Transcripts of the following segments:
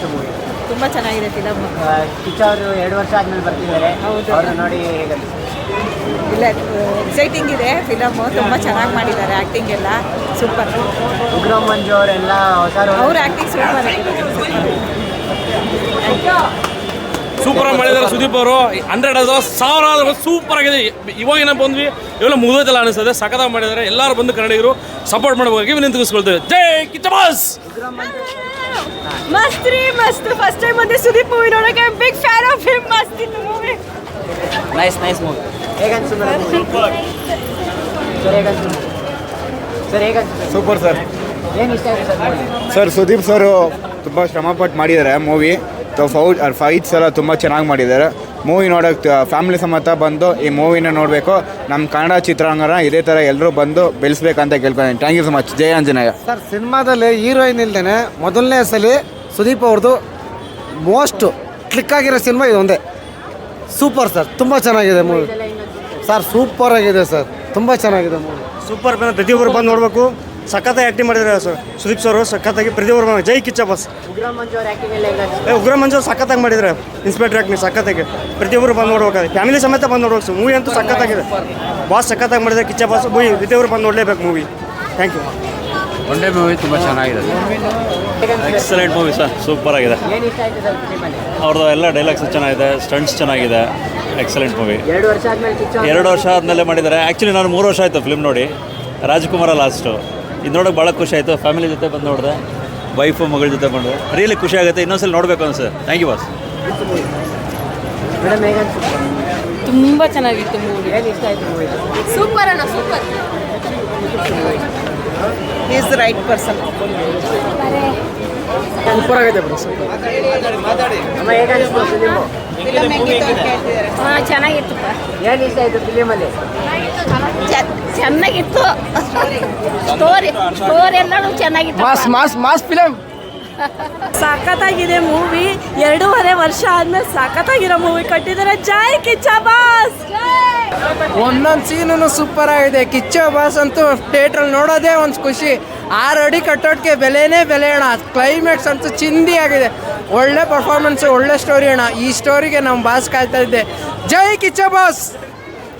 ತುಂಬ ಚೆನ್ನಾಗಿದೆ ಫಿಲಮ್. ಕಿಚ್ಚ ಅವರು 2 ವರ್ಷ ಆದ್ಮೇಲೆ ಬರ್ತಿದ್ದಾರೆ. ಹೌದು. ಅವ್ರನ್ನ ನೋಡಿ ಹೇಗೆ ಇಲ್ಲ, ಎಕ್ಸೈಟಿಂಗ್ ಇದೆ ಫಿಲಮು. ತುಂಬ ಚೆನ್ನಾಗಿ ಮಾಡಿದ್ದಾರೆ, ಆ್ಯಕ್ಟಿಂಗ್ ಎಲ್ಲ ಸೂಪರ್. ಉಗ್ರಂ ಮಂಜು ಅವರೆಲ್ಲ ಹೊಸ ಅವ್ರ ಆ್ಯಕ್ಟಿಂಗ್ ಸೂಪರ್ ಆಗಿದೆ. ಸೂಪರ್ ಆಗಿ ಮಾಡಿದ್ದಾರೆ ಸುದೀಪ್ ಅವರು. 100 ಸೂಪರ್ ಆಗಿದೆ. ಇವಾಗಿನ ಬಂದ್ವಿ ಇವೆಲ್ಲ ಮುಗಿದೋದಲ್ಲ ಅನಿಸ್ತದೆ. ಸಖತ್ತಾಗಿ ಮಾಡಿದ್ದಾರೆ. ಎಲ್ಲರೂ ಬಂದು ಕನ್ನಡಿಗರು ಸಪೋರ್ಟ್ ಮಾಡಬೇಕು ವಿನಂತಿಸ್ಕೊಳ್ತೇವೆ. ಜೈ ಕಿಚ್ಚ ಬಾಸ್. ಮಸ್ತ್ ರೀ, ಮಸ್ತ್. ಫಸ್ಟ್ ಟೈಮ್ ಬಂದೆ ಸುದೀಪ್ ಮೂವಿ ನೋಡೋಕೆ. Big fan of him. ಮಸ್ತ್ ಇತ್ತು ಮೂವಿ. Nice movie. ಹೇಗನ್ಸು ಸರ್ ಹೇಗನ್ಸು ಸೂಪರ್ ಸರ್. ಏನು ಇಷ್ಟ ಆಯ್ತು ಸರ್? ಸರ್ ಸುದೀಪ್ ಸರ್ ತುಂಬ ಶ್ರಮಪಟ್ಟು ಮಾಡಿದ್ದಾರೆ ಮೂವಿ. ಫೈಟ್ಸ್ ಎಲ್ಲ ತುಂಬ ಚೆನ್ನಾಗಿ ಮಾಡಿದ್ದಾರೆ. ಮೂವಿ ನೋಡೋಕ್ಕೆ ಫ್ಯಾಮಿಲಿ ಸಮೇತ ಬಂದು ಈ ಮೂವಿನ ನೋಡಬೇಕು. ನಮ್ಮ ಕನ್ನಡ ಚಿತ್ರಾಂಗನ ಇದೇ ಥರ ಎಲ್ಲರೂ ಬಂದು ಬೆಳೆಸ್ಬೇಕಂತ ಕೇಳ್ಕೊತೀನಿ. Thank you so much. ಜೈ ಆಂಜನೇಯ. ಸರ್, ಸಿನಿಮಾದಲ್ಲಿ ಹೀರೋಯಿನ್ ಇಲ್ದೇನೆ ಮೊದಲನೇ ಸಲ ಸುದೀಪ್ ಅವ್ರದ್ದು ಮೋಸ್ಟ್ ಕ್ಲಿಕ್ ಆಗಿರೋ ಸಿನಿಮಾ ಇದು ಒಂದೇ. ಸೂಪರ್ ಸರ್, ತುಂಬ ಚೆನ್ನಾಗಿದೆ ಮೂವಿ ಸರ್. ಸೂಪರ್ ಆಗಿದೆ ಸರ್, ತುಂಬ ಚೆನ್ನಾಗಿದೆ ಮೂವಿ. ಸೂಪರ್. ಪ್ರತಿಯೊಬ್ಬರು ಬಂದು ನೋಡಬೇಕು. ಸಖತ್ತಾಗಿ ಆ್ಯಕ್ಟಿಂಗ್ ಮಾಡಿದ್ದಾರೆ ಸರ್ ಸುದೀಪ್ ಸರ್. ಸಖತ್ತಾಗಿ ಪ್ರತಿಯೊಬ್ಬರು ಜೈ ಕಿಚ್ಚ ಬಾಸ್. ಉಗ್ರಂ ಮಂಜು ಅವ್ರ ಆ್ಯಕ್ಟಿಂಗ್ ಎಲ್ಲ ಹೇಗೆ ಉಗ್ರ ಮಂಜು ಸಖತ್ತಾಗಿ ಮಾಡಿದ್ದಾರೆ. ಇನ್ಸ್ಪೆಕ್ಟರ್ ಆ್ಯಕ್ಟಿಂಗ್ ಸಖತ್ತಾಗಿ ಪ್ರತಿಯೊಬ್ಬರು ಬಂದು ನೋಡ್ಬೇಕಾದ್ರೆ ಫ್ಯಾಮಿಲಿ ಸಮೇತ ಬಂದು ನೋಡ್ಬೇಕು. ಮೂವಿ ಅಂತೂ ಸಖತ್ತಾಗಿದೆ. ಬಾಸ್ ಸಖತ್ತಾಗಿ ಮಾಡಿದ್ದಾರೆ ಕಿಚ್ಚ ಬಾಸ್. ಮೂವಿ ಪ್ರತಿಯೊಬ್ಬರು ಬಂದು ನೋಡಲೇಬೇಕು ಮೂವಿ. Thank you. ಒಳ್ಳೆ ಮೂವಿ, ತುಂಬ ಚೆನ್ನಾಗಿದೆ. Excellent movie sir. ಸೂಪರ್ ಆಗಿದೆ. ಏನು ಇಷ್ಟ ಆಯ್ತು ಸರ್ ಫಿಲಿಮಲ್ಲಿ? ಅವ್ರದ್ದು ಎಲ್ಲ ಡೈಲಾಗ್ಸ್ ಚೆನ್ನಾಗಿದೆ, ಸ್ಟಂಟ್ಸ್ ಚೆನ್ನಾಗಿದೆ. Excellent movie. 2 ವರ್ಷ ಆದ್ಮೇಲೆ ಕಿಚ್ಚ 2 ವರ್ಷ ಆದಮೇಲೆ ಮಾಡಿದ್ದಾರೆ. ಆ್ಯಕ್ಚುಲಿ ನಾನು 3 ವರ್ಷ ಆಯಿತು ಫಿಲ್ಮ್ ನೋಡಿ. ರಾಜ್ಕುಮಾರ ಲಾಸ್ಟು. ಇದು ನೋಡೋಕೆ ಭಾಳ ಖುಷಿ ಆಯಿತು. ಫ್ಯಾಮಿಲಿ ಜೊತೆ ಬಂದು ನೋಡಿದೆ, ವೈಫು ಮಗಳ ಜೊತೆ ಬಂದು ರಿಯಲಿ ಖುಷಿ ಆಗುತ್ತೆ. ಇನ್ನೊಂದ್ಸಲ ನೋಡಬೇಕು ಅನ್ಸುತ್ತೆ. Thank you boss. ಮೇಡಮ್ ಹೇಗನ್ಸು? ತುಂಬ ಚೆನ್ನಾಗಿತ್ತು ಮೂವಿ. ಏನು ಇಷ್ಟ ಆಯ್ತು ಮೂವಿ? ಸೂಪರ್ ಅಣ್ಣ, super. Is the right person. Super ಆಗಿದೆ ಬಿಡಿ. ಅಮ್ಮ ಹೇಗನ್ನಿಸ್ತು ಫಿಲಿಮು? ಚೆನ್ನಾಗಿತ್ತು. ಏನು ಇಷ್ಟ ಆಯ್ತು ಫಿಲಿಮಲ್ಲಿ? ಚೆನ್ನಾಗಿತ್ತು. ಸ್ಟೋರಿ ಎಲ್ಲರೂ ಚೆನ್ನಾಗಿತ್ತು. Mass film. ಸಖತ್ತಾಗಿದೆ ಮೂವಿ. 2.5 ವರ್ಷ ಆದ್ಮೇಲೆ ಸಖತ್ತಾಗಿರೋ ಮೂವಿ ಕಟ್ಟಿದ್ದಾರೆ. ಜೈ ಕಿಚ್ಚ ಬಾಸ್. ಒಂದೊಂದು ಸೀನು ಸೂಪರ್ ಆಗಿದೆ. ಕಿಚ್ಚ ಬಾಸ್ ಅಂತೂ ಥಿಯೇಟ್ರಲ್ಲಿ ನೋಡೋದೇ ಒಂದು ಖುಷಿ. 6 ಅಡಿ ಕಟ್ಟೋಟ್ಗೆ ಬೆಲೆನೇ ಬೆಲೆ ಅಣ್ಣ. ಕ್ಲೈಮ್ಯಾಕ್ಸ್ ಅಂತೂ ಚಿಂದಿ ಆಗಿದೆ. ಒಳ್ಳೆ ಪರ್ಫಾರ್ಮೆನ್ಸು, ಒಳ್ಳೆ ಸ್ಟೋರಿ ಅಣ್ಣ. ಈ ಸ್ಟೋರಿಗೆ ನಮ್ಮ ಬಾಸ್ ಕಾಯ್ತಾ ಇದ್ದೆ. ಜೈ Kiccha boss.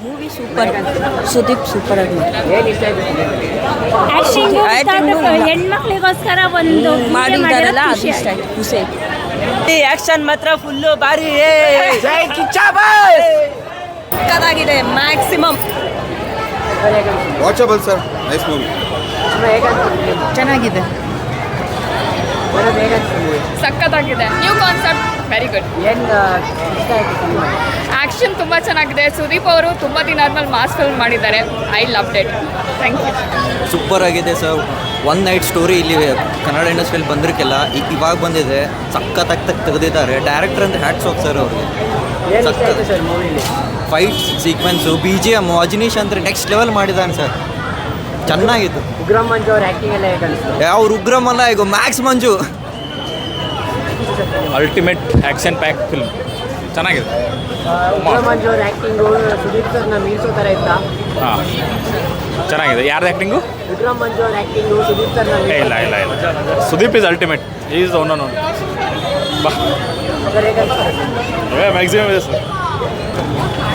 Movie super. Sudeep super ಆಗಿ ಏನು ಇಷ್ಟ ಆಯ್ತು ಹೆಣ್ಮಕ್ಳಿಗೋಸ್ಕರ ಒಂದು ಮಾಡಿದಾರಲ್ಲ, ಅದು ಇಷ್ಟ ಆಯ್ತು. ಖುಷಿ ಆಯ್ತು. ಈ ಆಕ್ಷನ್ ಮಾತ್ರ ಫುಲ್ಲು ಭಾರಿ. ಜೈ ಕಿಚ್ಚ ಬಾಸ್. ಸಖತ್ತಾಗಿದೆ. Maximum watchable sir. Nice movie. ಅಮ್ಮ ಹೇಗನ್ಸು ಫಿಲಿಮು? ಚೆನ್ನಾಗಿದೆ. ಮೇಡಮ್ ಹೇಗನ್ಸು ಮೂವಿ? ಸಖತ್ತಾಗಿದೆ. New concept, very good. ಏನು ಇಷ್ಟ ಆಯ್ತು ಫಿಲಿಮಲ್ಲಿ? ಆ್ಯಕ್ಷನ್ ತುಂಬ ಚೆನ್ನಾಗಿದೆ. ಸುದೀಪ್ ಅವರು ತುಂಬ ದಿನ ಆದ್ಮೇಲೆ ಮಾಸ್ ಫಿಲ್ಮ್ ಮಾಡಿದ್ದಾರೆ. I love it. Thank you. Super ಆಗಿದೆ ಸರ್. ಒನ್ ನೈಟ್ ಸ್ಟೋರಿ ಇಲ್ಲಿ ಕನ್ನಡ ಇಂಡಸ್ಟ್ರಿಯಲ್ಲಿ ಬಂದಿರಕ್ಕೆಲ್ಲ ಇವಾಗ ಬಂದಿದೆ. ಸಖತ್ತಾಗಿ ತೆಗೆದಿದ್ದಾರೆ. ಡೈರೆಕ್ಟರ್ ಅಂತ ಹ್ಯಾಟ್ಸ್ ಆಫ್ ಸರ್ ಅವ್ರಿಗೆ. ಏನು ಇಷ್ಟ ಆಯ್ತು ಸರ್ ಮೂವಿಲಿ? ಫೈಟ್ ಸೀಕ್ವೆನ್ಸು, BGM, ಅಜನೀಶ್ ಅಂದರೆ ನೆಕ್ಸ್ಟ್ ಲೆವೆಲ್ ಮಾಡಿದ್ದಾನೆ ಸರ್. ಚೆನ್ನಾಗಿತ್ತು. ಉಗ್ರಂ ಮಂಜು ಅವ್ರ ಆ್ಯಕ್ಟಿಂಗ್ ಎಲ್ಲ ಹೇಗನ್ನಿಸ್ತು? ಅವ್ರು ಉಗ್ರಮಲ್ಲ, ಈಗ Max Manju. Ultimate action pack film. ಚೆನ್ನಾಗಿದೆ. ಉಗ್ರಂ ಮಂಜು ಅವ್ರ ಆ್ಯಕ್ಟಿಂಗು ಸುದೀಪ್ ಸರ್ನ ಮೀರಿಸೋ ಥರ ಇತ್ತಾ? ಹಾಂ, ಚೆನ್ನಾಗಿದೆ. ಯಾರ್ದು ಆ್ಯಕ್ಟಿಂಗು? ಉಗ್ರಂ ಮಂಜು ಅವ್ರ ಆ್ಯಕ್ಟಿಂಗು ಸುದೀಪ್ ಸರ್ನ ಇಲ್ಲ. Sudeep is ultimate. Is one ಬಾ ಸರ್ ಹೇಗನ್ನಿಸ್ತು? ಮ್ಯಾಕ್ಸಿಮಮ್ ಇದೆ ಸರ್.